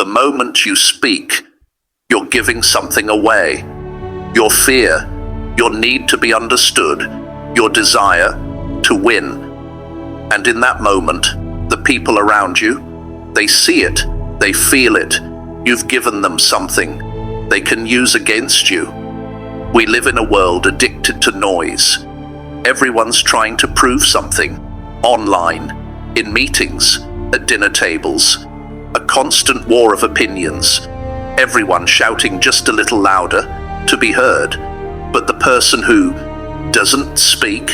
The moment you speak, you're giving something away. Your fear, your need to be understood, your desire to win. And in that moment, the people around you, they see it, they feel it. You've given them something they can use against you. We live in a world addicted to noise. Everyone's trying to prove something, online, in meetings, at dinner tables, a constant war of opinions, everyone shouting just a little louder to be heard. But the person who doesn't speak,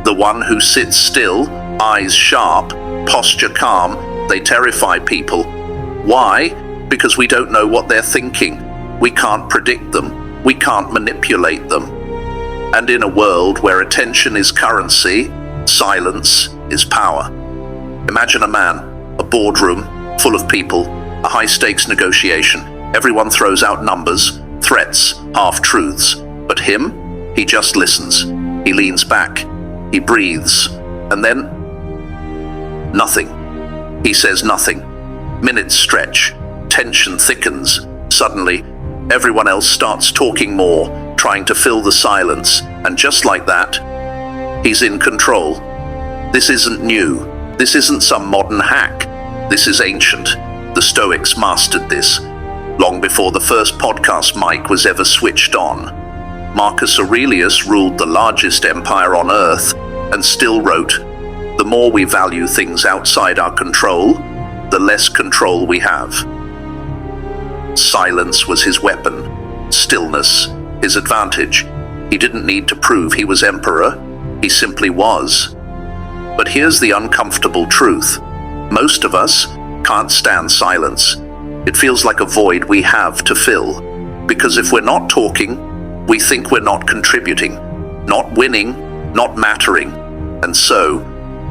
the one who sits still, eyes sharp, posture calm, they terrify people. Why? Because we don't know what they're thinking. We can't predict them. We can't manipulate them. And in a world where attention is currency, silence is power. Imagine a man, a boardroom full of people, a high-stakes negotiation. Everyone throws out numbers, threats, half-truths. But him, he just listens. He leans back. He breathes. And then, nothing. He says nothing. Minutes stretch. Tension thickens. Suddenly, everyone else starts talking more, trying to fill the silence. And just like that, he's in control. This isn't new. This isn't some modern hack. This is ancient. The Stoics mastered this long before the first podcast mic was ever switched on. Marcus Aurelius ruled the largest empire on earth and still wrote, "The more we value things outside our control, the less control we have." Silence was his weapon, stillness his advantage. He didn't need to prove he was emperor, he simply was. But here's the uncomfortable truth. Most of us can't stand silence. It feels like a void we have to fill. Because if we're not talking, we think we're not contributing, not winning, not mattering. And so,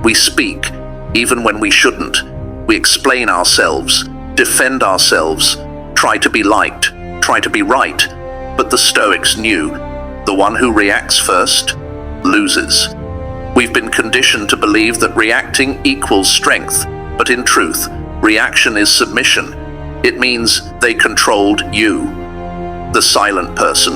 we speak, even when we shouldn't. We explain ourselves, defend ourselves, try to be liked, try to be right. But the Stoics knew, the one who reacts first loses. We've been conditioned to believe that reacting equals strength, but in truth, reaction is submission. It means they controlled you, the silent person.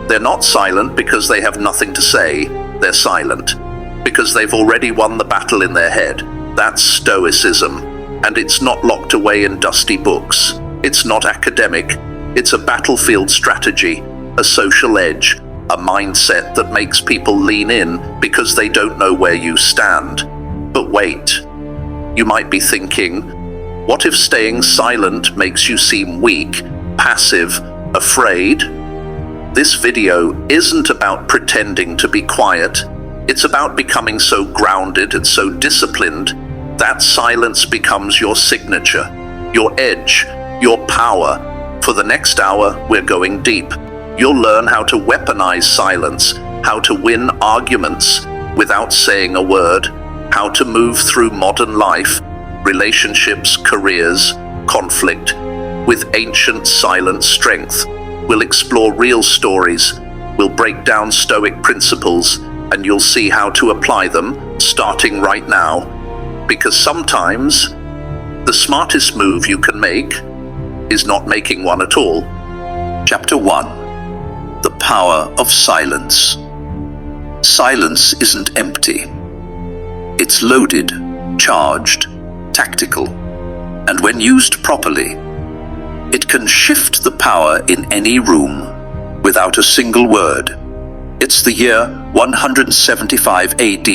They're not silent because they have nothing to say. They're silent because they've already won the battle in their head. That's Stoicism, and it's not locked away in dusty books. It's not academic. It's a battlefield strategy, a social edge, a mindset that makes people lean in because they don't know where you stand. But wait, you might be thinking, what if staying silent makes you seem weak, passive, afraid? This video isn't about pretending to be quiet. It's about becoming so grounded and so disciplined that silence becomes your signature, your edge, your power. For the next hour, we're going deep. You'll learn how to weaponize silence, how to win arguments without saying a word, how to move through modern life, relationships, careers, conflict, with ancient silent strength. We'll explore real stories, we'll break down Stoic principles, and you'll see how to apply them, starting right now. Because sometimes, the smartest move you can make is not making one at all. Chapter 1. The Power of Silence. Silence isn't empty. It's loaded, charged, tactical, and when used properly, it can shift the power in any room without a single word. It's the year 175 AD.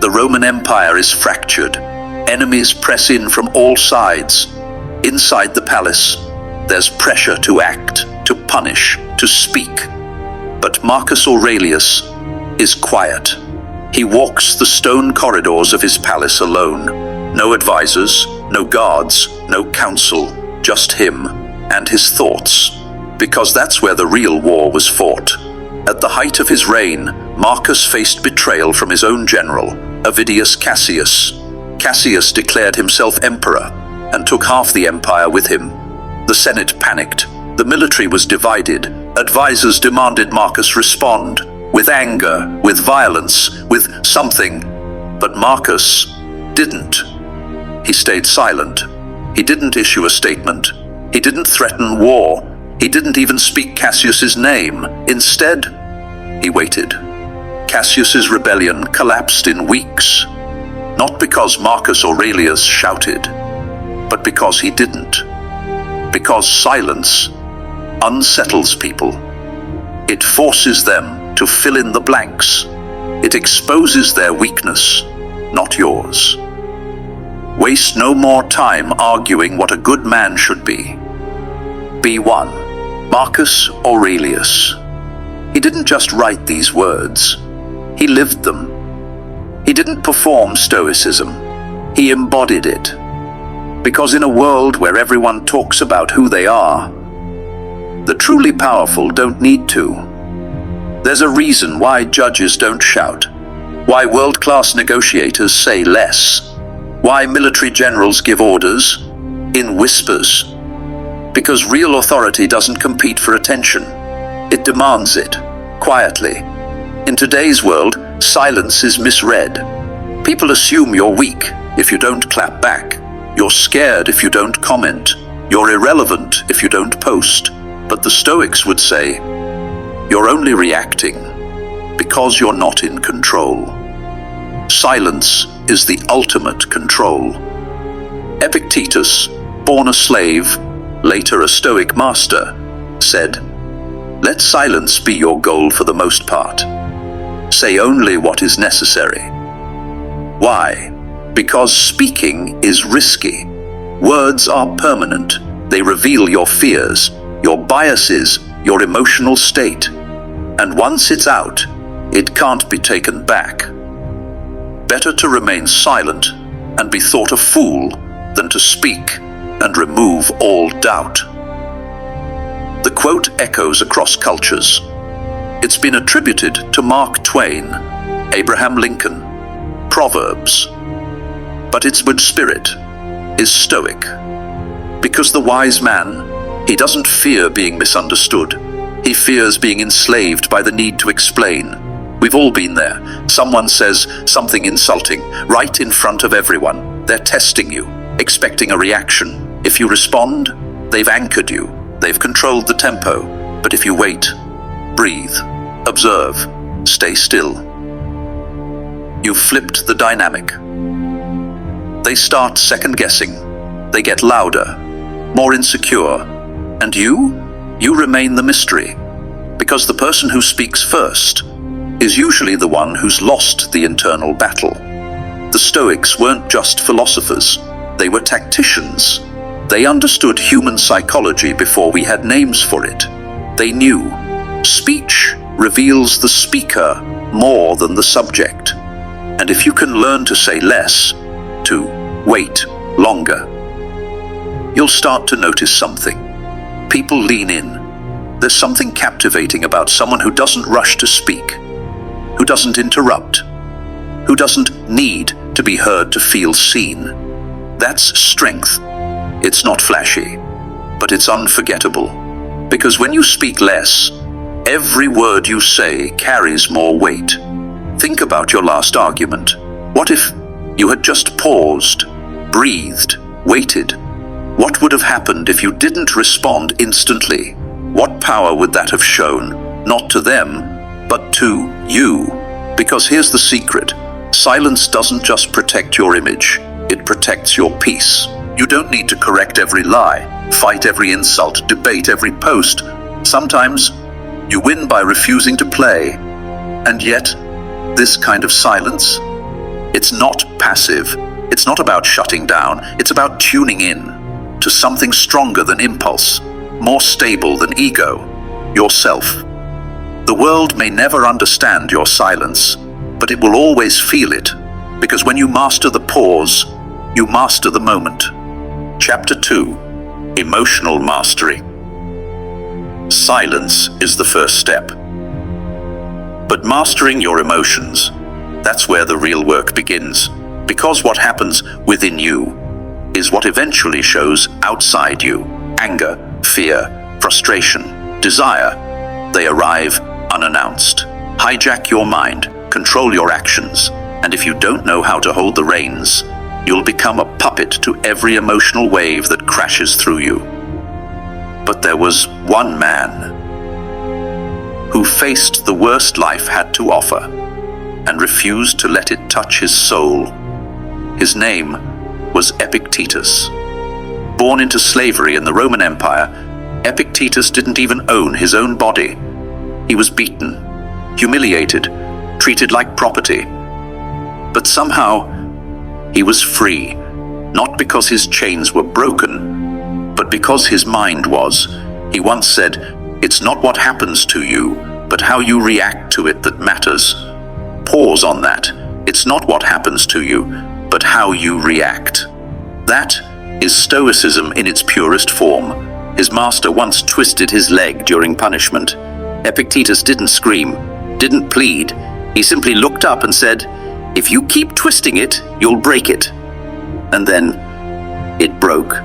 The Roman Empire is fractured. Enemies press in from all sides. Inside the palace, there's pressure to act, to punish, to speak. But Marcus Aurelius is quiet. He walks the stone corridors of his palace alone. No advisors, no guards, no counsel, just him and his thoughts. Because that's where the real war was fought. At the height of his reign, Marcus faced betrayal from his own general, Avidius Cassius. Cassius declared himself emperor and took half the empire with him. The Senate panicked. The military was divided. Advisors demanded Marcus respond, with anger, with violence, with something. But Marcus didn't. He stayed silent. He didn't issue a statement. He didn't threaten war. He didn't even speak Cassius's name. Instead, he waited. Cassius's rebellion collapsed in weeks, not because Marcus Aurelius shouted, but because he didn't. Because silence unsettles people. It forces them to fill in the blanks. It exposes their weakness, not yours. Waste no more time arguing what a good man should be. Be one. Marcus Aurelius. He didn't just write these words. He lived them. He didn't perform Stoicism. He embodied it. Because in a world where everyone talks about who they are, the truly powerful don't need to. There's a reason why judges don't shout, why world-class negotiators say less, why military generals give orders in whispers. Because real authority doesn't compete for attention. It demands it, quietly. In today's world, silence is misread. People assume you're weak if you don't clap back. You're scared if you don't comment. You're irrelevant if you don't post. But the Stoics would say, you're only reacting because you're not in control. Silence is the ultimate control. Epictetus, born a slave, later a Stoic master, said, "Let silence be your goal for the most part. Say only what is necessary." Why? Because speaking is risky. Words are permanent. They reveal your fears, your biases, your emotional state. And once it's out, it can't be taken back. Better to remain silent and be thought a fool than to speak and remove all doubt. The quote echoes across cultures. It's been attributed to Mark Twain, Abraham Lincoln, Proverbs. But its wood spirit is Stoic. Because the wise man, he doesn't fear being misunderstood. He fears being enslaved by the need to explain. We've all been there. Someone says something insulting right in front of everyone. They're testing you, expecting a reaction. If you respond, they've anchored you. They've controlled the tempo. But if you wait, breathe, observe, stay still, you've flipped the dynamic. They start second-guessing. They get louder, more insecure. And you remain the mystery. Because the person who speaks first is usually the one who's lost the internal battle. The Stoics weren't just philosophers. They were tacticians. They understood human psychology before we had names for it. They knew speech reveals the speaker more than the subject. And if you can learn to say less, to wait longer, you'll start to notice something. People lean in. There's something captivating about someone who doesn't rush to speak, who doesn't interrupt, who doesn't need to be heard to feel seen. That's strength. It's not flashy, but it's unforgettable. Because when you speak less, every word you say carries more weight. Think about your last argument. What if you had just paused, breathed, waited? What would have happened if you didn't respond instantly? What power would that have shown? Not to them, but to you. Because here's the secret. Silence doesn't just protect your image. It protects your peace. You don't need to correct every lie, fight every insult, debate every post. Sometimes you win by refusing to play. And yet, this kind of silence, it's not passive. It's not about shutting down. It's about tuning in to something stronger than impulse, more stable than ego, yourself. The world may never understand your silence, but it will always feel it. Because when you master the pause, you master the moment. Chapter 2. Emotional Mastery. Silence is the first step. But mastering your emotions, that's where the real work begins. Because what happens within you is what eventually shows outside you. Anger, fear, frustration, desire, they arrive unannounced. Hijack your mind, control your actions, and if you don't know how to hold the reins, You'll become a puppet to every emotional wave that crashes through you. But there was one man who faced the worst life had to offer and refused to let it touch his soul. His name was Epictetus. Born into slavery in the Roman Empire, Epictetus didn't even own his own body. He was beaten, humiliated, treated like property. But somehow, he was free, not because his chains were broken, but because his mind was. He once said, "It's not what happens to you, but how you react to it that matters." Pause on that. It's not what happens to you, but how you react. That is Stoicism in its purest form. His master once twisted his leg during punishment. Epictetus didn't scream, didn't plead. He simply looked up and said, "If you keep twisting it, you'll break it." And then it broke.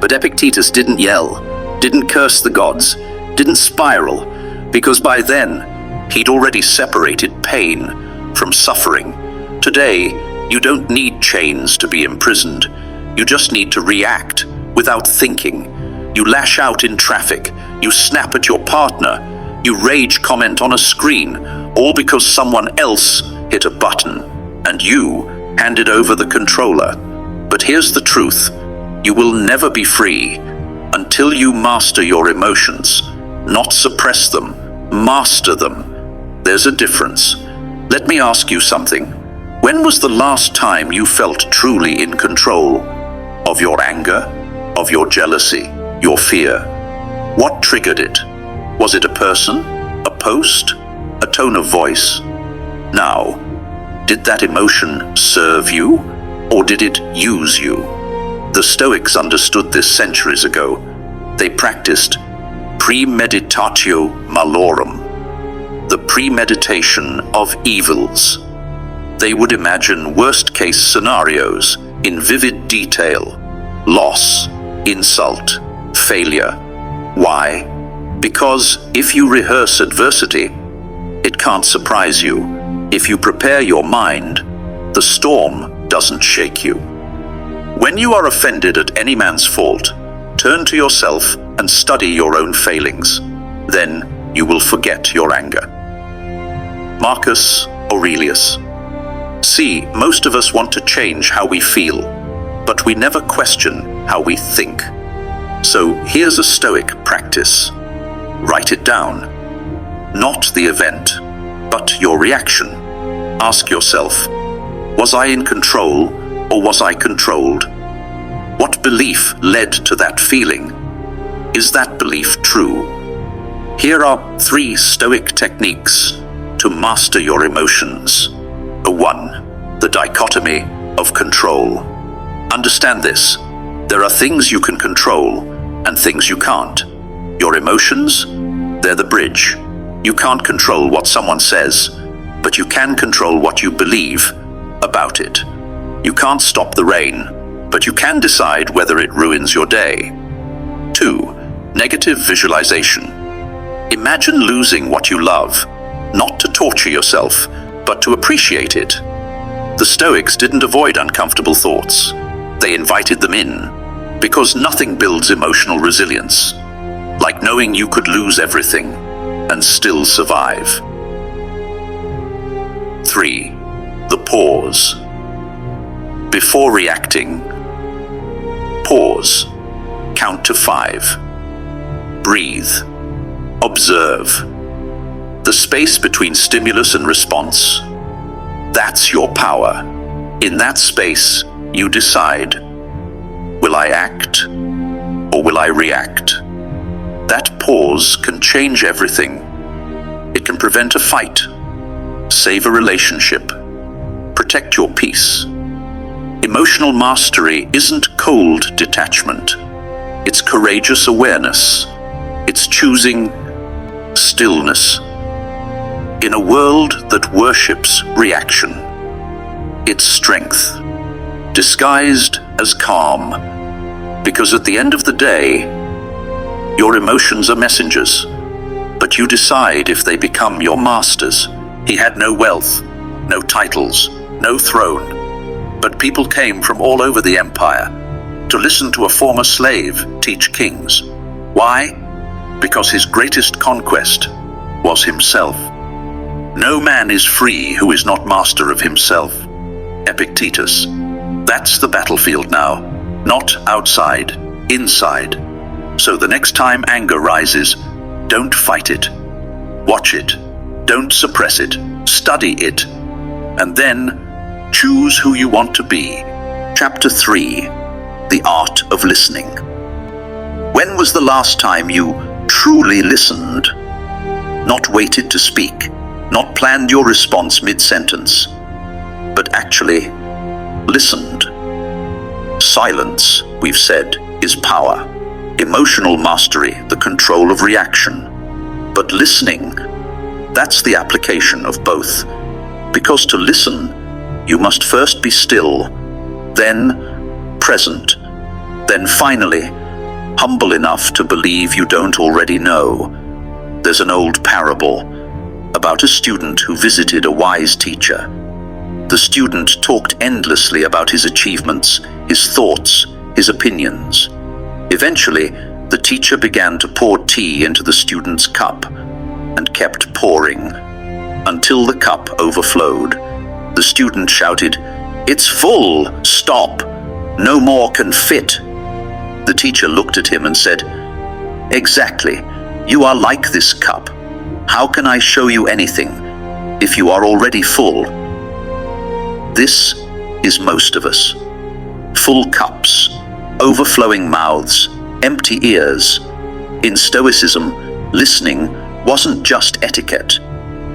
But Epictetus didn't yell, didn't curse the gods, didn't spiral, because by then he'd already separated pain from suffering. Today, you don't need chains to be imprisoned. You just need to react without thinking. You lash out in traffic, you snap at your partner, you rage comment on a screen, all because someone else hit a button and you handed over the controller. But here's the truth. You will never be free until you master your emotions, not suppress them, master them. There's a difference. Let me ask you something. When was the last time you felt truly in control of your anger, of your jealousy, your fear? What triggered it? Was it a person, a post, a tone of voice? Now, did that emotion serve you, or did it use you? The Stoics understood this centuries ago. They practiced premeditatio malorum, the premeditation of evils. They would imagine worst-case scenarios in vivid detail: loss, insult, failure. Why? Because if you rehearse adversity, it can't surprise you. If you prepare your mind, the storm doesn't shake you. When you are offended at any man's fault, turn to yourself and study your own failings. Then you will forget your anger. Marcus Aurelius. See, most of us want to change how we feel, but we never question how we think. So here's a Stoic practice. Write it down. Not the event, but your reaction. Ask yourself, was I in control or was I controlled? What belief led to that feeling? Is that belief true? Here are 3 Stoic techniques to master your emotions. 1. The dichotomy of control. Understand this. There are things you can control and things you can't. Your emotions, they're the bridge. You can't control what someone says, but you can control what you believe about it. You can't stop the rain, but you can decide whether it ruins your day. 2. Negative visualization. Imagine losing what you love, not to torture yourself, but to appreciate it. The Stoics didn't avoid uncomfortable thoughts. They invited them in, because nothing builds emotional resilience like knowing you could lose everything and still survive. 3. The pause. Before reacting, pause. Count to 5. Breathe. Observe. The space between stimulus and response, that's your power. In that space, you decide, will I act or will I react? That pause can change everything. It can prevent a fight, save a relationship, protect your peace. Emotional mastery isn't cold detachment. It's courageous awareness. It's choosing stillness. In a world that worships reaction, it's strength, disguised as calm. Because at the end of the day, your emotions are messengers, but you decide if they become your masters. He had no wealth, no titles, no throne, But people came from all over the empire to listen to a former slave teach kings. Why? Because his greatest conquest was himself. No man is free who is not master of himself. Epictetus. That's the battlefield now, not outside, inside. So the next time anger rises, don't fight it. Watch it. Don't suppress it. Study it. And then choose who you want to be. Chapter 3. The Art of Listening. When was the last time you truly listened? Not waited to speak, not planned your response mid-sentence, but actually listened. Silence, we've said, is power. Emotional mastery, the control of reaction. But listening, that's the application of both. Because to listen, you must first be still, then present, then finally humble enough to believe you don't already know. There's an old parable about a student who visited a wise teacher. The student talked endlessly about his achievements, his thoughts, his opinions. Eventually, the teacher began to pour tea into the student's cup and kept pouring until the cup overflowed. The student shouted, "It's full! Stop! No more can fit!" The teacher looked at him and said, "Exactly. You are like this cup. How can I show you anything if you are already full?" This is most of us. Full cups, overflowing mouths, empty ears. In Stoicism, listening wasn't just etiquette.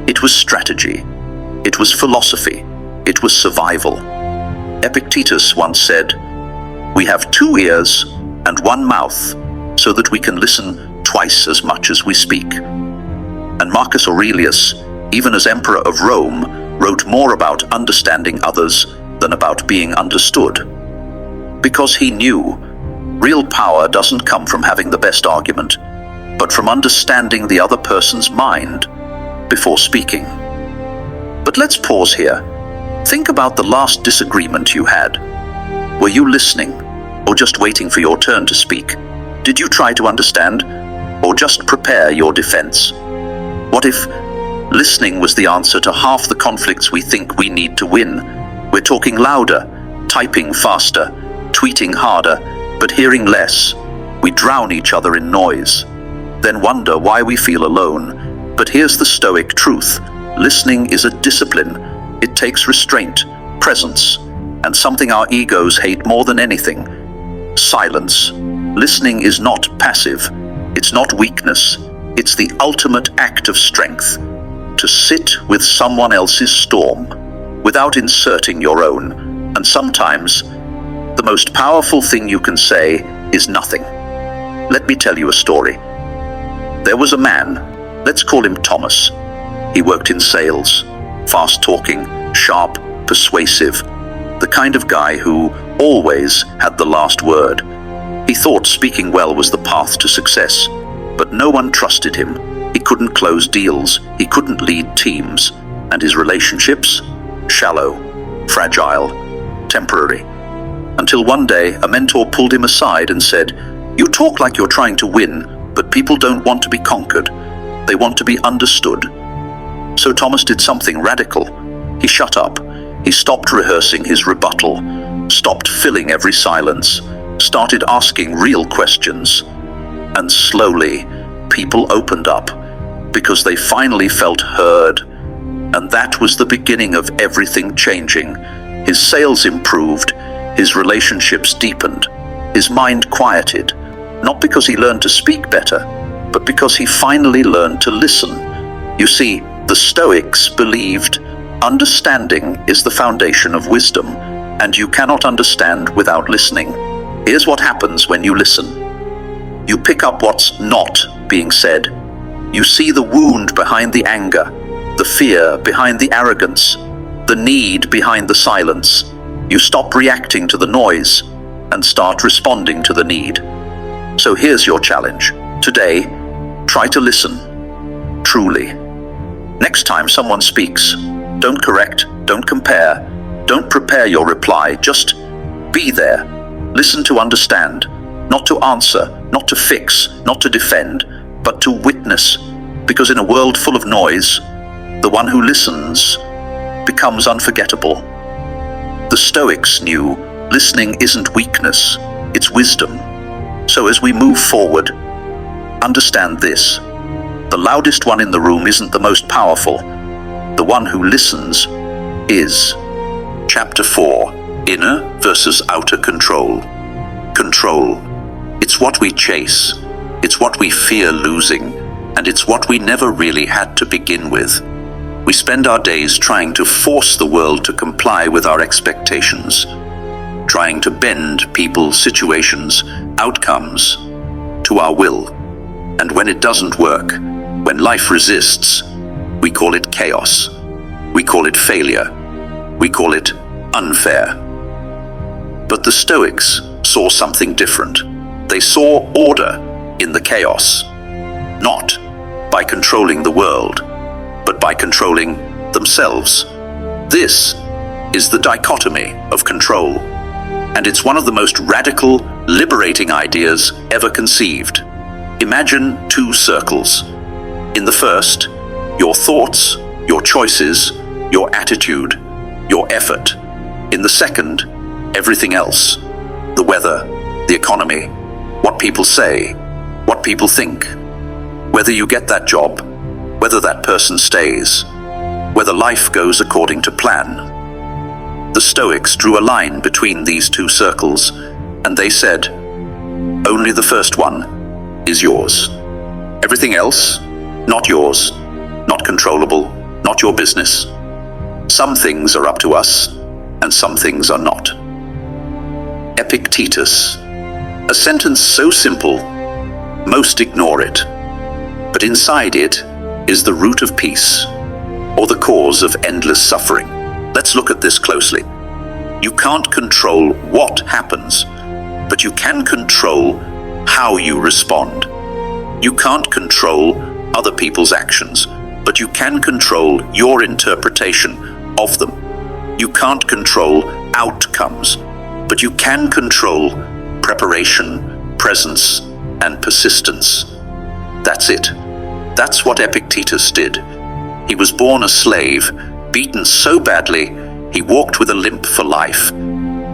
It was strategy. It was philosophy. It was survival. Epictetus once said, "We have 2 ears and 1 mouth so that we can listen twice as much as we speak." And Marcus Aurelius, even as Emperor of Rome, wrote more about understanding others than about being understood. Because he knew real power doesn't come from having the best argument, but from understanding the other person's mind before speaking. But let's pause here. Think about the last disagreement you had. Were you listening, or just waiting for your turn to speak? Did you try to understand, or just prepare your defense? What if listening was the answer to half the conflicts we think we need to win? We're talking louder, typing faster, tweeting harder, but hearing less. We drown each other in noise, then wonder why we feel alone. But here's the Stoic truth. Listening is a discipline. It takes restraint, presence, and something our egos hate more than anything: silence. Listening is not passive. It's not weakness. It's the ultimate act of strength. To sit with someone else's storm without inserting your own. And sometimes, the most powerful thing you can say is nothing. Let me tell you a story. There was a man, let's call him Thomas. He worked in sales, fast-talking, sharp, persuasive, the kind of guy who always had the last word. He thought speaking well was the path to success, but no one trusted him. He couldn't close deals, he couldn't lead teams, and his relationships? Shallow, fragile, temporary. Until one day, a mentor pulled him aside and said, "You talk like you're trying to win, but people don't want to be conquered. They want to be understood." So Thomas did something radical. He shut up. He stopped rehearsing his rebuttal, stopped filling every silence, started asking real questions. And slowly, people opened up because they finally felt heard. And that was the beginning of everything changing. His sales improved, his relationships deepened, his mind quieted, not because he learned to speak better, but because he finally learned to listen. You see, the Stoics believed understanding is the foundation of wisdom, and you cannot understand without listening. Here's what happens when you listen. You pick up what's not being said. You see the wound behind the anger, the fear behind the arrogance, the need behind the silence. You stop reacting to the noise and start responding to the need. So here's your challenge. Today, try to listen, truly. Next time someone speaks, don't correct, don't compare, Don't prepare your reply, just be there. Listen to understand, not to answer, not to fix, not to defend, but to witness. Because in a world full of noise, the one who listens becomes unforgettable. The Stoics knew listening isn't weakness, it's wisdom. So as we move forward, understand this. The loudest one in the room isn't the most powerful. The one who listens is. Chapter 4. Inner versus outer control. Control. It's what we chase. It's what we fear losing. And it's what we never really had to begin with. We spend our days trying to force the world to comply with our expectations, trying to bend people, situations, outcomes to our will. And when it doesn't work, when life resists, we call it chaos. We call it failure. We call it unfair. But the Stoics saw something different. They saw order in the chaos, not by controlling the world, but by controlling themselves. This is the dichotomy of control, and it's one of the most radical, liberating ideas ever conceived. Imagine two circles. In the first, your thoughts, your choices, your attitude, your effort. In the second, everything else. The weather, the economy, what people say, what people think. Whether you get that job, whether that person stays, whether life goes according to plan. The Stoics drew a line between these two circles, and they said, only the first one is yours. Everything else, not yours, not controllable, not your business. Some things are up to us, and some things are not. Epictetus. A sentence so simple, most ignore it. But inside it is the root of peace, or the cause of endless suffering. Let's look at this closely. You can't control what happens, but you can control how you respond. You can't control other people's actions, but you can control your interpretation of them. You can't control outcomes, but you can control preparation, presence, and persistence. That's it. That's what Epictetus did. He was born a slave, beaten so badly, he walked with a limp for life.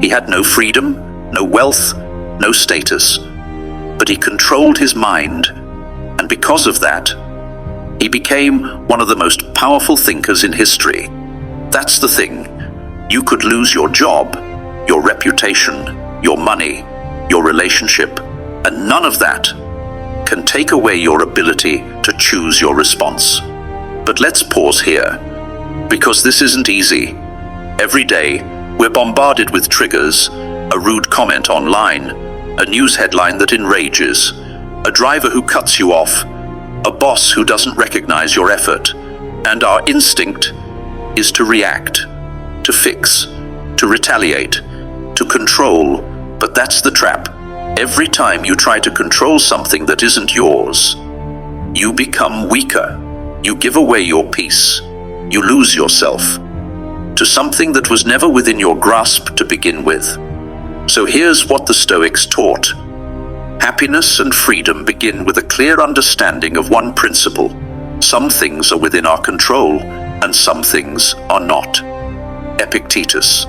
He had no freedom, no wealth, no status, but he controlled his mind, and because of that, he became one of the most powerful thinkers in history. That's the thing. You could lose your job, your reputation, your money, your relationship, and none of that can take away your ability to choose your response. But let's pause here, because this isn't easy. Every day, we're bombarded with triggers, a rude comment online, a news headline that enrages, a driver who cuts you off, a boss who doesn't recognize your effort, and our instinct is to react, to fix, to retaliate, to control. But that's the trap. Every time you try to control something that isn't yours, you become weaker. You give away your peace. You lose yourself to something that was never within your grasp to begin with. So here's what the Stoics taught. Happiness and freedom begin with a clear understanding of one principle. Some things are within our control, and some things are not. Epictetus.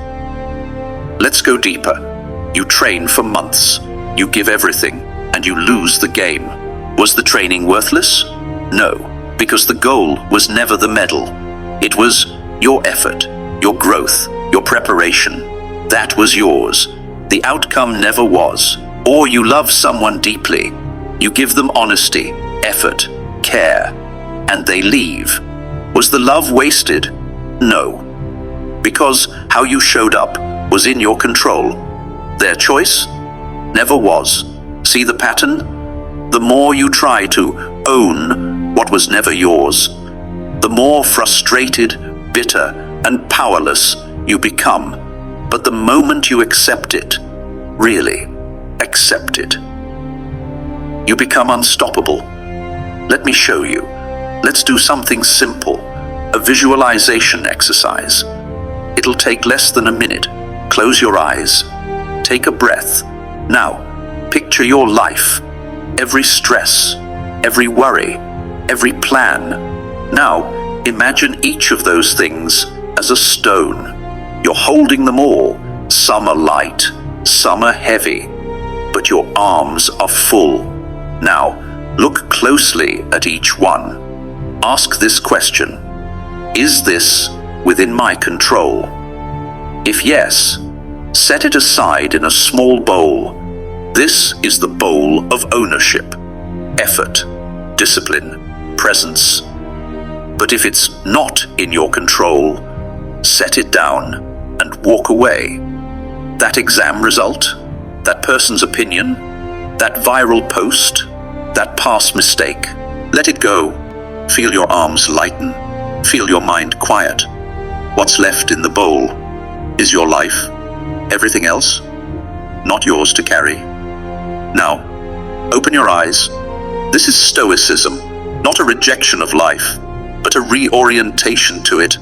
Let's go deeper. You train for months. You give everything, and you lose the game. Was the training worthless? No, because the goal was never the medal. It was your effort, your growth, your preparation. That was yours. The outcome never was. Or you love someone deeply. You give them honesty, effort, care, and they leave. Was the love wasted? No, because how you showed up was in your control. Their choice never was. See the pattern? The more you try to own what was never yours, the more frustrated, bitter, and powerless you become. But the moment you accept it, really accept it, you become unstoppable. Let me show you. Let's do something simple, a visualization exercise. It'll take less than a minute. Close your eyes. Take a breath. Now, picture your life. Every stress, every worry, every plan. Now, imagine each of those things as a stone. You're holding them all. Some are light, some are heavy, but your arms are full. Now, look closely at each one. Ask this question: is this within my control? If yes, set it aside in a small bowl. This is the bowl of ownership, effort, discipline, presence. But if it's not in your control, set it down and walk away. That exam result, that person's opinion, that viral post, that past mistake, let it go. Feel your arms lighten. Feel your mind quiet. What's left in the bowl is your life. Everything else, not yours to carry. Now, open your eyes. This is Stoicism, not a rejection of life, but a reorientation to it,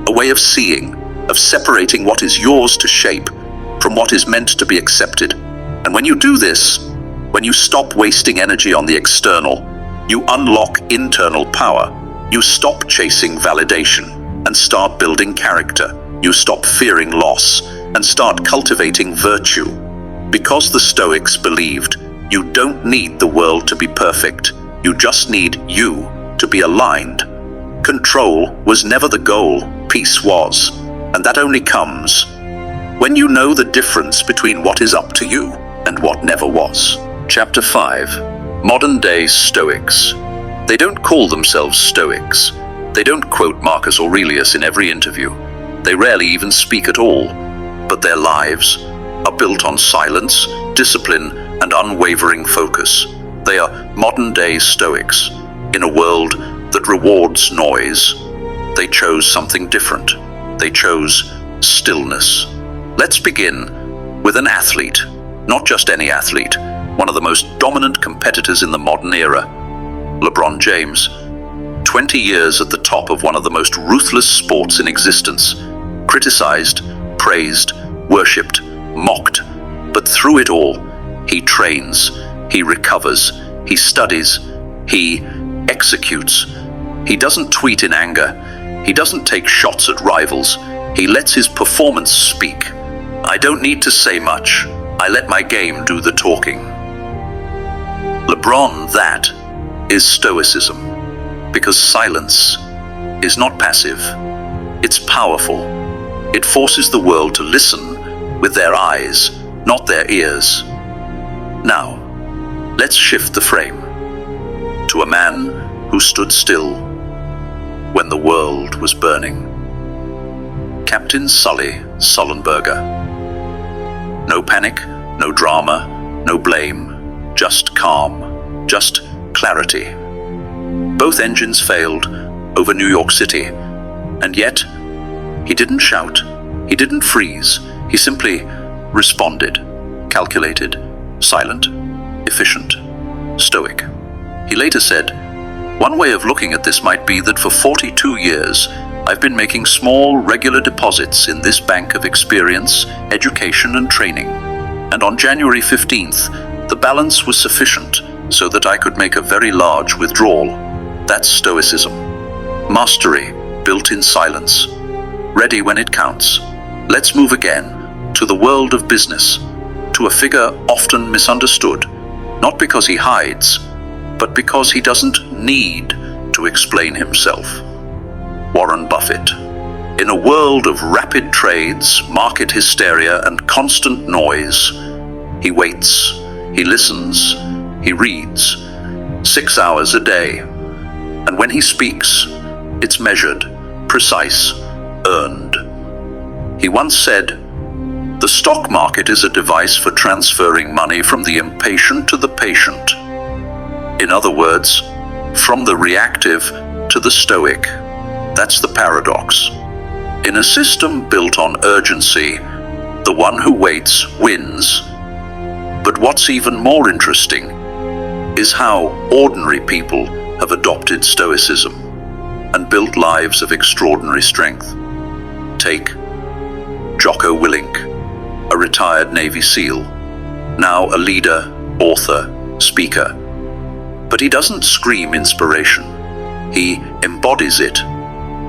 a way of seeing, of separating what is yours to shape from what is meant to be accepted. And when you do this, when you stop wasting energy on the external, you unlock internal power. You stop chasing validation and start building character. You stop fearing loss and start cultivating virtue. Because the Stoics believed you don't need the world to be perfect, you just need you to be aligned. Control was never the goal, peace was, and that only comes when you know the difference between what is up to you and what never was. Chapter 5. Modern-day Stoics. They don't call themselves Stoics. They don't quote Marcus Aurelius in every interview. They rarely even speak at all. But their lives are built on silence, discipline, and unwavering focus. They are modern-day Stoics. In a world that rewards noise, they chose something different. They chose stillness. Let's begin with an athlete. Not just any athlete, one of the most dominant competitors in the modern era. LeBron James. 20 years at the top of one of the most ruthless sports in existence. Criticized, praised, worshipped, mocked. But through it all, he trains, he recovers, he studies, he executes. He doesn't tweet in anger. He doesn't take shots at rivals. He lets his performance speak. I don't need to say much. I let my game do the talking. LeBron, that is Stoicism. Because silence is not passive. It's powerful. It forces the world to listen with their eyes, not their ears. Now, let's shift the frame to a man who stood still when the world was burning. Captain Sully Sullenberger. No panic, no drama, no blame, just calm, just clarity. Both engines failed over New York City, and yet he didn't shout, he didn't freeze, he simply responded, calculated, silent, efficient, stoic. He later said, "One way of looking at this might be that for 42 years, I've been making small, regular deposits in this bank of experience, education, and training. And on January 15th, the balance was sufficient so that I could make a very large withdrawal." That's Stoicism. Mastery built in silence. Ready when it counts. Let's move again to the world of business, to a figure often misunderstood, not because he hides, but because he doesn't need to explain himself. Warren Buffett. In a world of rapid trades, market hysteria, and constant noise, he waits, he listens, he reads, 6 hours a day. And when he speaks, it's measured, precise, earned. He once said, "The stock market is a device for transferring money from the impatient to the patient." In other words, from the reactive to the stoic. That's the paradox. In a system built on urgency, the one who waits wins. But what's even more interesting is how ordinary people have adopted Stoicism and built lives of extraordinary strength. Take Jocko Willink, a retired Navy SEAL, now a leader, author, speaker. But he doesn't scream inspiration. He embodies it.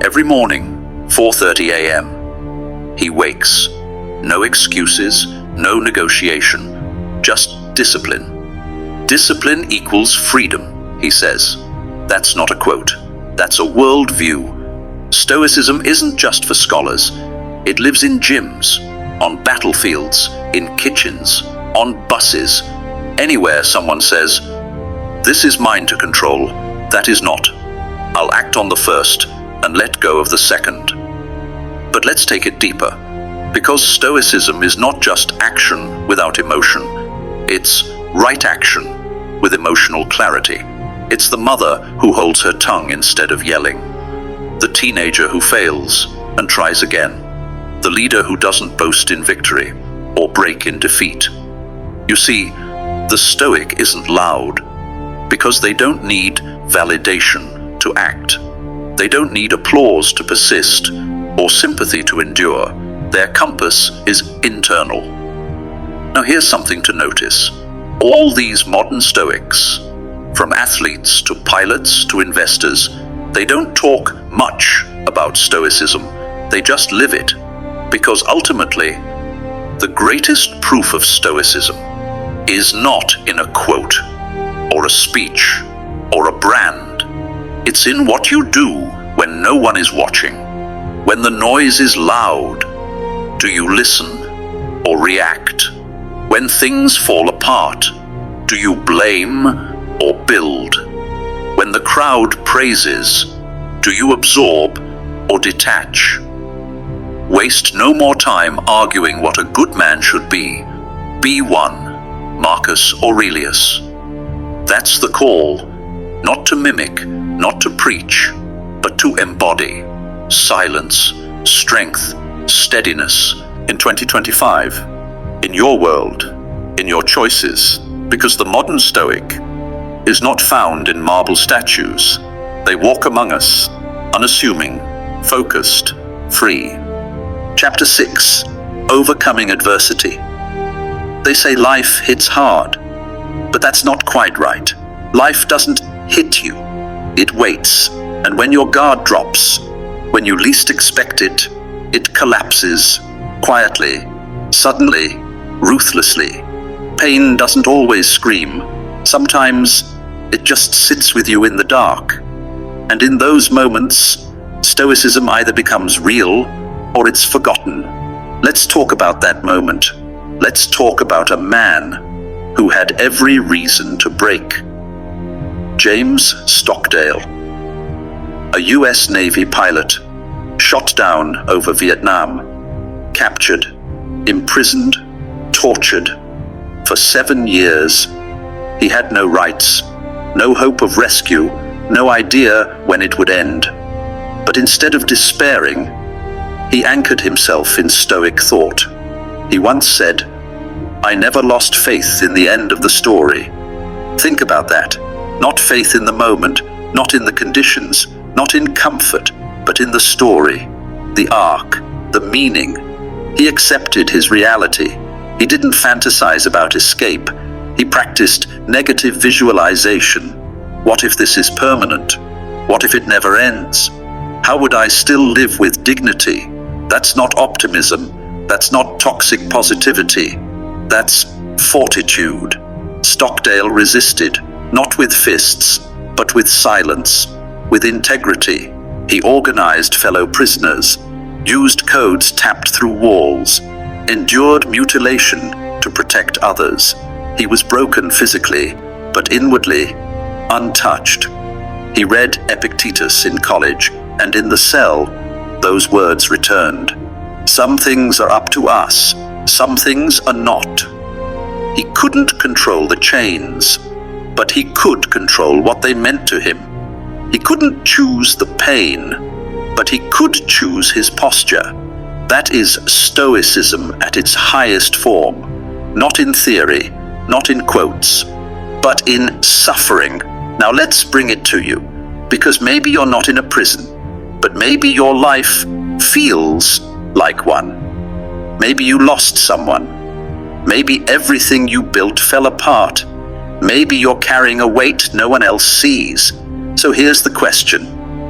Every morning, 4:30 a.m., he wakes. No excuses, no negotiation, just discipline. Discipline equals freedom, he says. That's not a quote. That's a worldview. Stoicism isn't just for scholars. It lives in gyms, on battlefields, in kitchens, on buses, anywhere someone says, "This is mine to control, that is not. I'll act on the first and let go of the second." But let's take it deeper, because Stoicism is not just action without emotion. It's right action with emotional clarity. It's the mother who holds her tongue instead of yelling, the teenager who fails and tries again, the leader who doesn't boast in victory or break in defeat. You see, the Stoic isn't loud because they don't need validation to act. They don't need applause to persist or sympathy to endure. Their compass is internal. Now here's something to notice. All these modern Stoics, from athletes to pilots to investors, they don't talk much about Stoicism. They just live it. Because ultimately, the greatest proof of Stoicism is not in a quote or a speech or a brand. It's in what you do when no one is watching, when the noise is loud. Do you listen or react? When things fall apart, do you blame or build? When the crowd praises, do you absorb or detach? Waste no more time arguing what a good man should be. Be one, Marcus Aurelius. That's the call, not to mimic, not to preach, but to embody silence, strength, steadiness in 2025, in your world, in your choices, because the modern Stoic is not found in marble statues. They walk among us, unassuming, focused, free. Chapter 6, Overcoming Adversity. They say life hits hard, but that's not quite right. Life doesn't hit you, it waits, and when your guard drops, when you least expect it, it collapses, quietly, suddenly, ruthlessly. Pain doesn't always scream. Sometimes it just sits with you in the dark. And in those moments, Stoicism either becomes real or it's forgotten. Let's talk about that moment. Let's talk about a man who had every reason to break. James Stockdale, a US Navy pilot, shot down over Vietnam, captured, imprisoned, tortured. For 7 years, he had no rights, no hope of rescue, no idea when it would end. But instead of despairing, he anchored himself in Stoic thought. He once said, "I never lost faith in the end of the story." Think about that. Not faith in the moment, not in the conditions, not in comfort, but in the story, the arc, the meaning. He accepted his reality. He didn't fantasize about escape. He practiced negative visualization. What if this is permanent? What if it never ends? How would I still live with dignity? That's not optimism. That's not toxic positivity. That's fortitude. Stockdale resisted, not with fists, but with silence, with integrity. He organized fellow prisoners, used codes tapped through walls, endured mutilation to protect others. He was broken physically, but inwardly untouched. He read Epictetus in college, and in the cell, those words returned. Some things are up to us, some things are not. He couldn't control the chains, but he could control what they meant to him. He couldn't choose the pain, but he could choose his posture. That is Stoicism at its highest form, not in theory, not in quotes, but in suffering. Now let's bring it to you, because maybe you're not in a prison, but maybe your life feels like one. Maybe you lost someone. Maybe everything you built fell apart. Maybe you're carrying a weight no one else sees. So here's the question.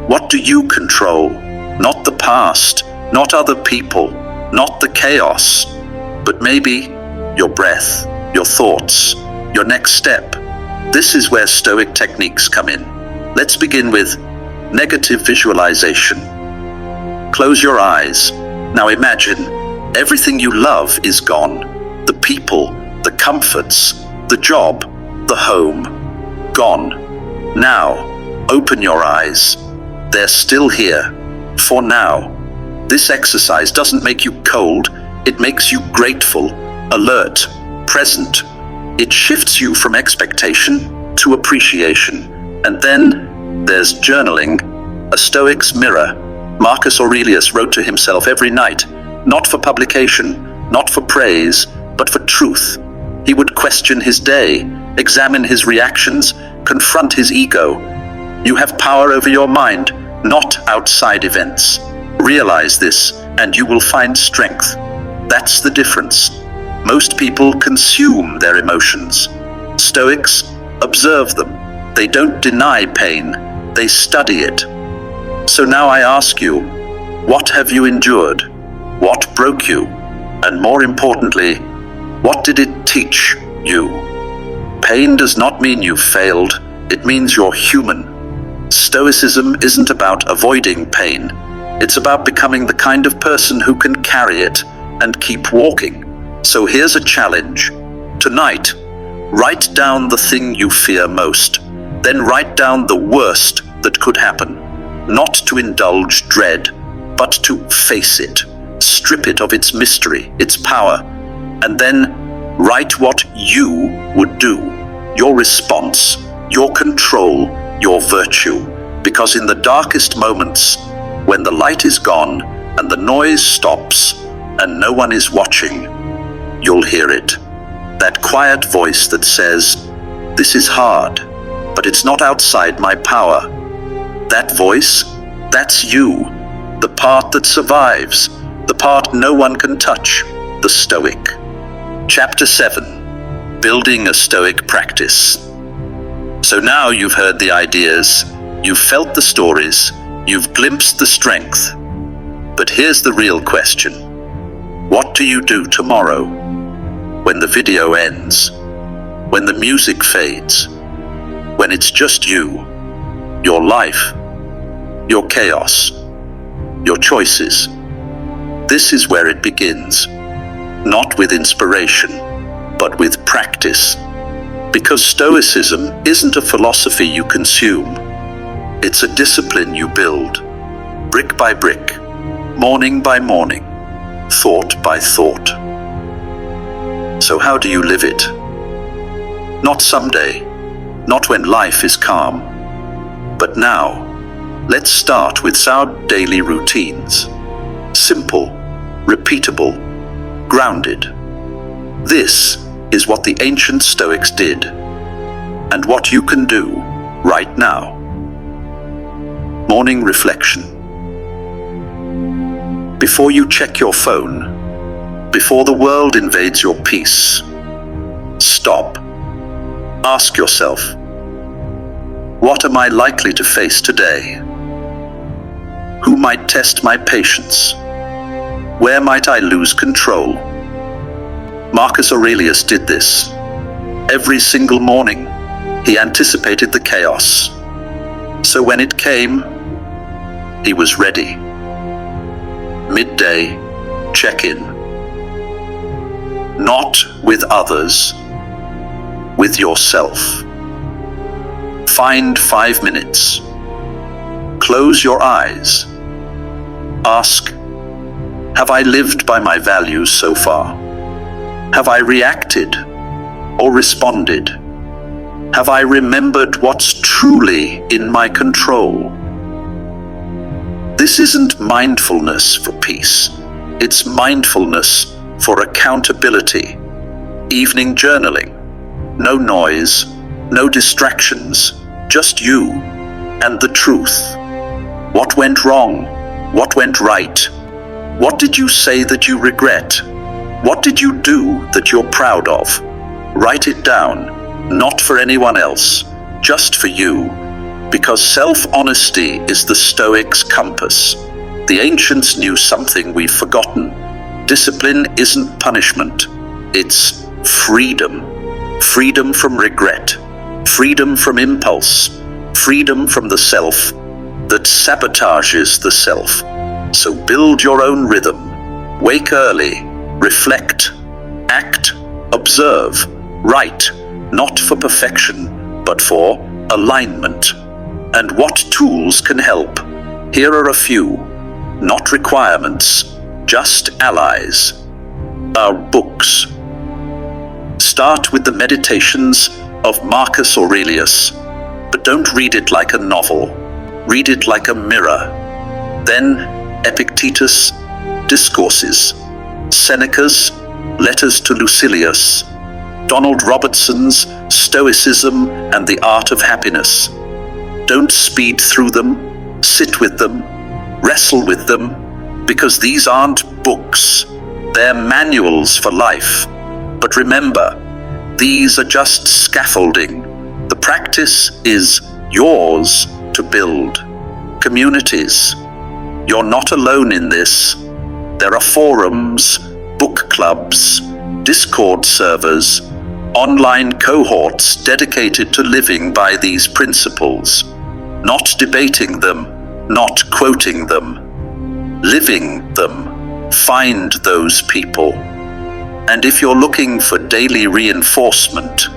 What do you control? Not the past, not other people, not the chaos, but maybe your breath, your thoughts, your next step. This is where Stoic techniques come in. Let's begin with negative visualization. Close your eyes. Now imagine everything you love is gone. The people, the comforts, the job, the home, gone. Now, open your eyes. They're still here, for now. This exercise doesn't make you cold, it makes you grateful, alert, present. It shifts you from expectation to appreciation. And then there's journaling, a Stoic's mirror. Marcus Aurelius wrote to himself every night, not for publication, not for praise, but for truth. He would question his day, examine his reactions, confront his ego. You have power over your mind, not outside events. Realize this, and you will find strength. That's the difference. Most people consume their emotions. Stoics observe them. They don't deny pain, they study it. So now I ask you, what have you endured? What broke you? And more importantly, what did it teach you? Pain does not mean you failed, it means you're human. Stoicism isn't about avoiding pain, it's about becoming the kind of person who can carry it and keep walking. So here's a challenge. Tonight, write down the thing you fear most, then write down the worst that could happen. Not to indulge dread, but to face it, strip it of its mystery, its power, and then write what you would do, your response, your control, your virtue. Because in the darkest moments, when the light is gone and the noise stops and no one is watching, you'll hear it. That quiet voice that says, "This is hard, but it's not outside my power." That voice, that's you, the part that survives, the part no one can touch, the Stoic. Chapter 7, Building a Stoic Practice. So now you've heard the ideas, you've felt the stories, you've glimpsed the strength. But here's the real question. What do you do tomorrow? When the video ends, when the music fades, when it's just you, your life, your chaos, your choices. This is where it begins, not with inspiration, but with practice. Because Stoicism isn't a philosophy you consume, it's a discipline you build, brick by brick, morning by morning, thought by thought. So how do you live it? Not someday, not when life is calm, but now. Let's start with our daily routines. Simple, repeatable, grounded. This is what the ancient Stoics did, and what you can do right now. Morning reflection. Before you check your phone, before the world invades your peace, stop. Ask yourself, what am I likely to face today? Who might test my patience? Where might I lose control? Marcus Aurelius did this. Every single morning, he anticipated the chaos. So when it came, he was ready. Midday, check-in. Not with others, with yourself. Find 5 minutes. Close your eyes. Ask, have I lived by my values so far? Have I reacted or responded? Have I remembered what's truly in my control? This isn't mindfulness for peace. It's mindfulness for accountability. Evening journaling. No noise, no distractions, just you and the truth. What went wrong? What went right? What did you say that you regret? What did you do that you're proud of? Write it down, not for anyone else, just for you, because self-honesty is the Stoics' compass. The ancients knew something we've forgotten. Discipline isn't punishment, it's freedom. Freedom from regret, freedom from impulse, freedom from the self that sabotages the self. So build your own rhythm. Wake early, reflect, act, observe, write, not for perfection, but for alignment. And what tools can help? Here are a few, not requirements, just allies. Our books. Start with the Meditations of Marcus Aurelius, but don't read it like a novel. Read it like a mirror. Then Epictetus' Discourses, Seneca's Letters to Lucilius, Donald Robertson's Stoicism and the Art of Happiness. Don't speed through them, sit with them, wrestle with them, because these aren't books, they're manuals for life. But remember, these are just scaffolding. The practice is yours to build. Communities. You're not alone in this. There are forums, book clubs, Discord servers, online cohorts dedicated to living by these principles. Not debating them, not quoting them. Living them. Find those people. And if you're looking for daily reinforcement,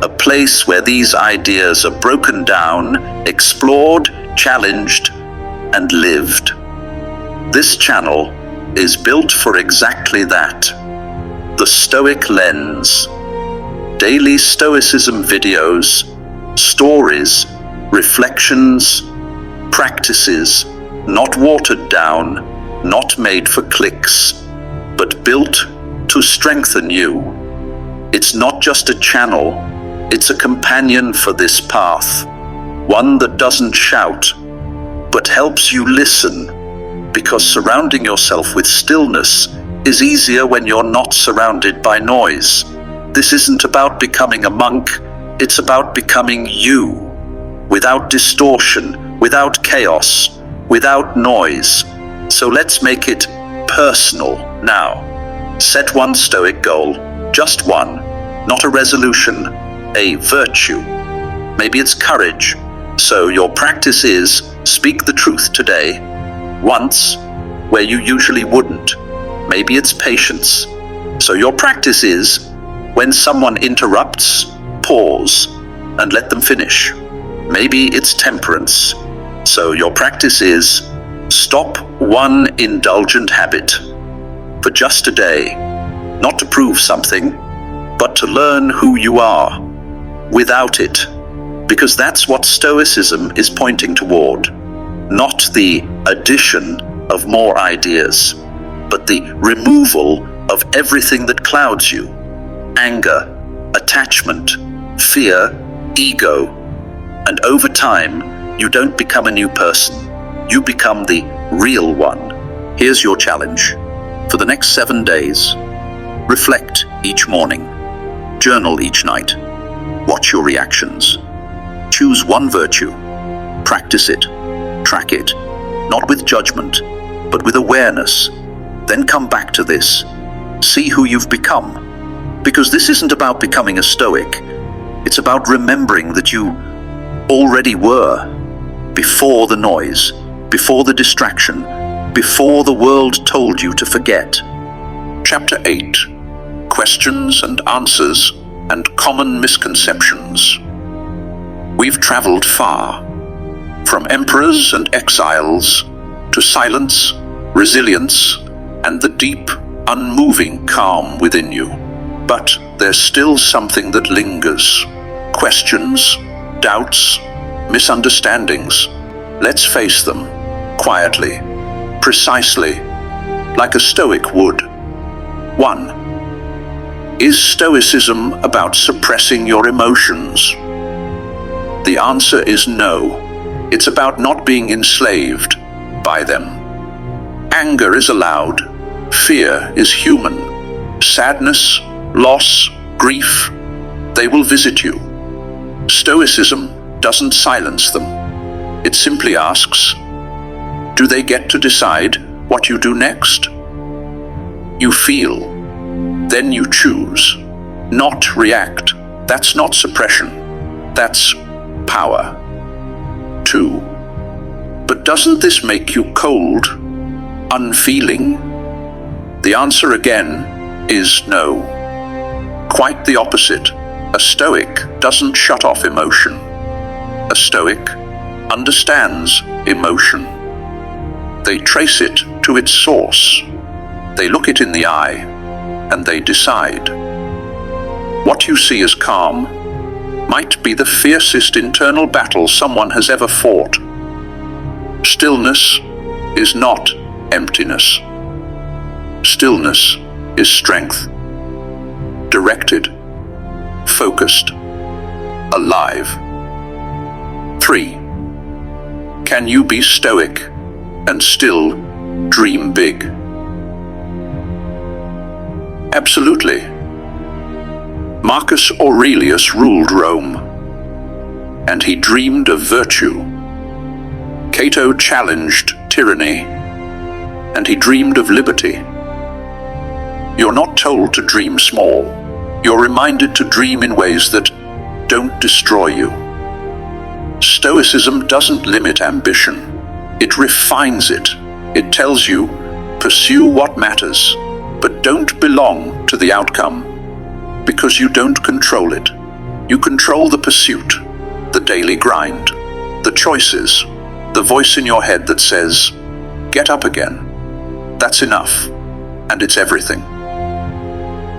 a place where these ideas are broken down, explored, challenged, and lived. This channel is built for exactly that. The Stoic Lens. Daily Stoicism videos, stories, reflections, practices, not watered down, not made for clicks, but built to strengthen you. It's not just a channel, it's a companion for this path, one that doesn't shout, but helps you listen, because surrounding yourself with stillness is easier when you're not surrounded by noise. This isn't about becoming a monk, it's about becoming you, without distortion, without chaos, without noise. So let's make it personal now. Set one Stoic goal, just one, not a resolution, a virtue. Maybe it's courage. So your practice is speak the truth today, once, where you usually wouldn't. Maybe it's patience. So your practice is when someone interrupts, pause and let them finish. Maybe it's temperance. So your practice is stop one indulgent habit for just a day, not to prove something, but to learn who you are without it, because that's what Stoicism is pointing toward. Not the addition of more ideas, but the removal of everything that clouds you. Anger, attachment, fear, ego. And over time, you don't become a new person. You become the real one. Here's your challenge. For the next 7 days, reflect each morning. Journal each night. Watch your reactions. Choose one virtue. Practice it. Track it. Not with judgment, but with awareness. Then come back to this. See who you've become. Because this isn't about becoming a Stoic. It's about remembering that you already were, before the noise, before the distraction, before the world told you to forget. Chapter 8. Questions and Answers and Common Misconceptions. We've traveled far, from emperors and exiles to silence, resilience, and the deep, unmoving calm within you. But there's still something that lingers. Questions, doubts, misunderstandings. Let's face them, quietly, precisely, like a Stoic would. 1. Is Stoicism about suppressing your emotions? The answer is no. It's about not being enslaved by them. Anger is allowed. Fear is human. Sadness, loss, grief, they will visit you. Stoicism doesn't silence them. It simply asks, do they get to decide what you do next? You feel, then you choose, not react. That's not suppression, that's power. 2. But doesn't this make you cold, unfeeling? The answer again is no. Quite the opposite. A Stoic doesn't shut off emotion. A Stoic understands emotion. They trace it to its source. They look it in the eye, and they decide. What you see as calm might be the fiercest internal battle someone has ever fought. Stillness is not emptiness. Stillness is strength. Directed, focused, alive. 3. Can you be stoic and still dream big? Absolutely. Marcus Aurelius ruled Rome, and he dreamed of virtue. Cato challenged tyranny, and he dreamed of liberty. You're not told to dream small. You're reminded to dream in ways that don't destroy you. Stoicism doesn't limit ambition. It refines it. It tells you, pursue what matters, but don't belong to the outcome, because you don't control it. You control the pursuit, the daily grind, the choices, the voice in your head that says, get up again. That's enough, and it's everything.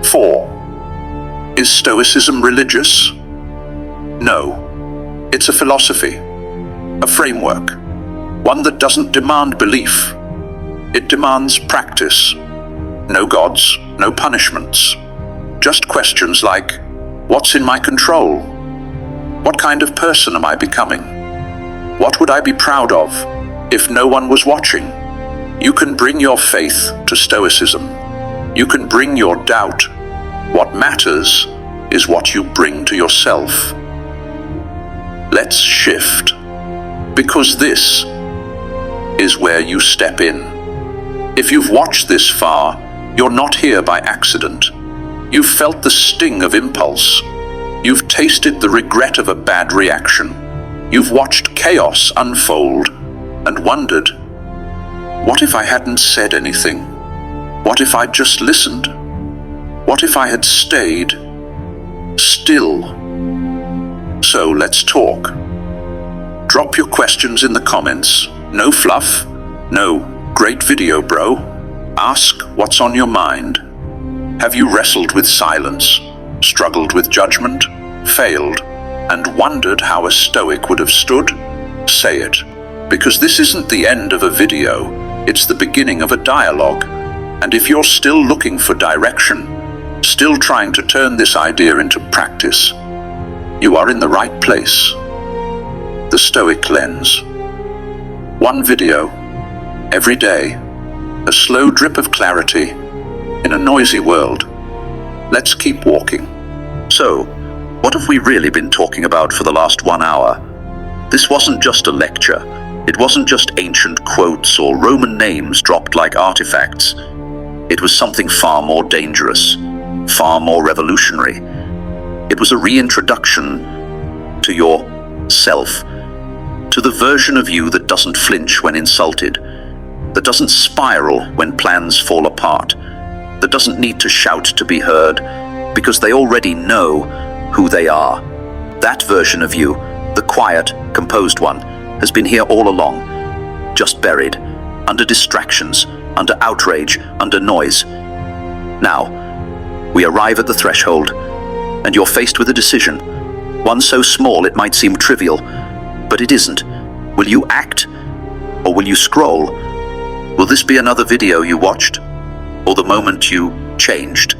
4. Is Stoicism religious? No. It's a philosophy, a framework, one that doesn't demand belief. It demands practice. No gods, no punishments. Just questions like, what's in my control? What kind of person am I becoming? What would I be proud of if no one was watching? You can bring your faith to Stoicism. You can bring your doubt. What matters is what you bring to yourself. Let's shift, because this is where you step in. If you've watched this far, you're not here by accident. You've felt the sting of impulse. You've tasted the regret of a bad reaction. You've watched chaos unfold and wondered, what if I hadn't said anything? What if I'd just listened? What if I had stayed still? So let's talk. Drop your questions in the comments. No fluff. No, great video, bro. Ask what's on your mind. Have you wrestled with silence, struggled with judgment, failed, and wondered how a Stoic would have stood? Say it, because this isn't the end of a video, it's the beginning of a dialogue. And if you're still looking for direction, still trying to turn this idea into practice, you are in the right place. The Stoic Lens. One video, every day, a slow drip of clarity in a noisy world. Let's keep walking. So, what have we really been talking about for the last 1 hour? This wasn't just a lecture. It wasn't just ancient quotes or Roman names dropped like artifacts. It was something far more dangerous, far more revolutionary. It was a reintroduction to yourself, to the version of you that doesn't flinch when insulted, that doesn't spiral when plans fall apart, that doesn't need to shout to be heard because they already know who they are. That version of you, the quiet, composed one, has been here all along, just buried, under distractions, under outrage, under noise. Now, we arrive at the threshold, and you're faced with a decision, one so small it might seem trivial, but it isn't. Will you act, or will you scroll? Will this be another video you watched, or the moment you changed?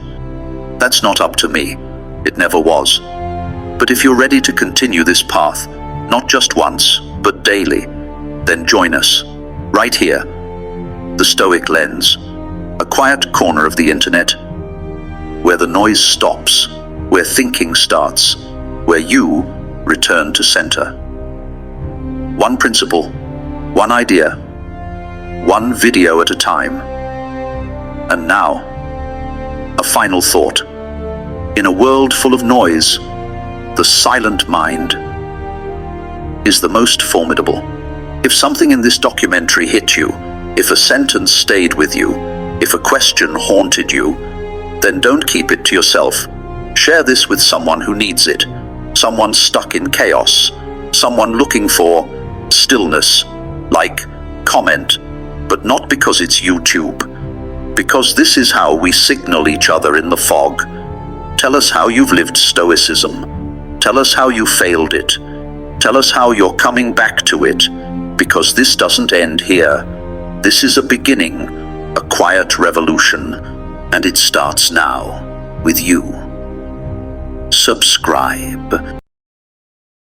That's not up to me. It never was. But if you're ready to continue this path, not just once, but daily, then join us, right here. The Stoic Lens, a quiet corner of the internet, where the noise stops, where thinking starts, where you return to center. One principle, one idea, one video at a time. And now, a final thought. In a world full of noise, the silent mind is the most formidable. If something in this documentary hit you, if a sentence stayed with you, if a question haunted you, then don't keep it to yourself. Share this with someone who needs it, someone stuck in chaos, someone looking for stillness. Like, comment, but not because it's YouTube, because this is how we signal each other in the fog. Tell us how you've lived Stoicism. Tell us how you failed it. Tell us how you're coming back to it, because this doesn't end here. This is a beginning, a quiet revolution, and it starts now with you. Subscribe.